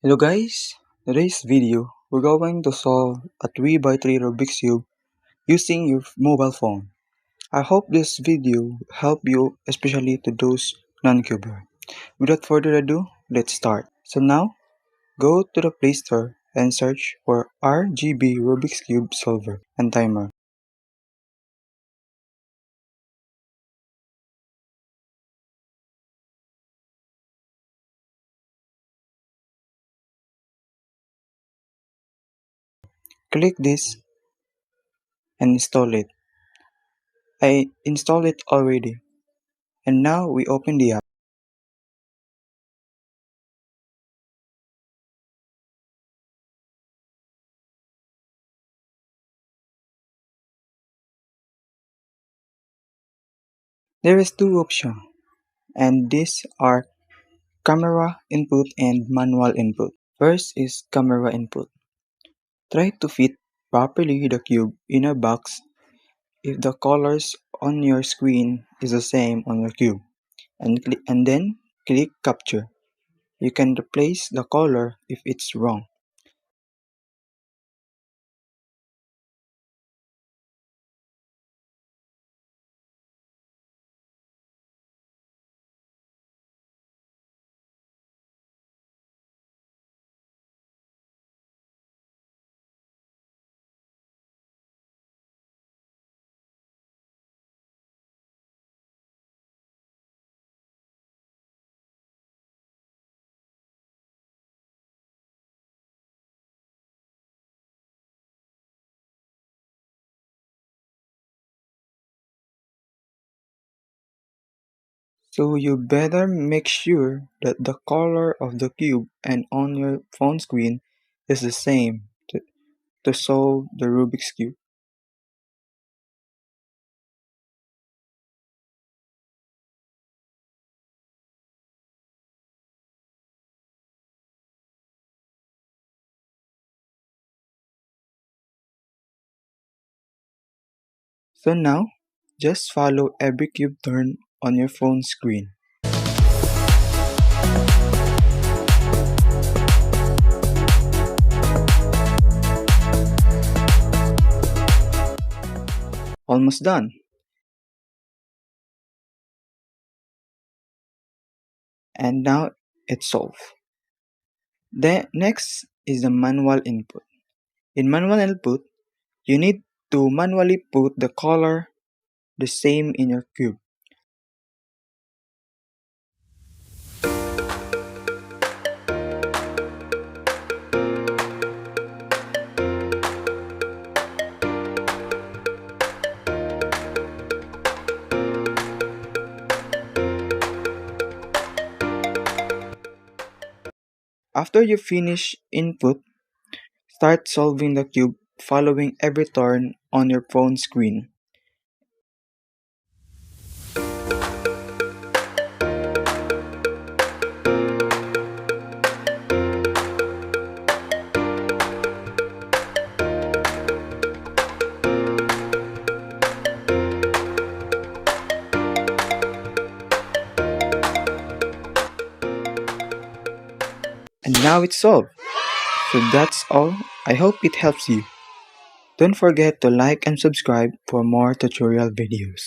Hello guys, today's video we're going to solve a 3 by 3 Rubik's Cube using your mobile phone. I hope this video help you, especially to those non-cuber. Without further ado, let's start. So now, go to the Play Store and search for RGB Rubik's Cube Solver and Timer. Click this and install it. I installed it already. And now we open the app. There is two options, and these are camera input and manual input. First is camera input. Try to fit properly the cube in a box if the colors on your screen is the same on your cube, and then click capture. You can replace the color if it's wrong. So you better make sure that the color of the cube and on your phone screen is the same to solve the Rubik's Cube. So now, just follow every cube turn on your phone screen. Almost done. And now it's solved. The next is the manual input. In manual input, you need to manually put the color the same in your cube. After you finish input, start solving the cube following every turn on your phone screen. And now it's solved. So that's all. I hope it helps you. Don't forget to like and subscribe for more tutorial videos.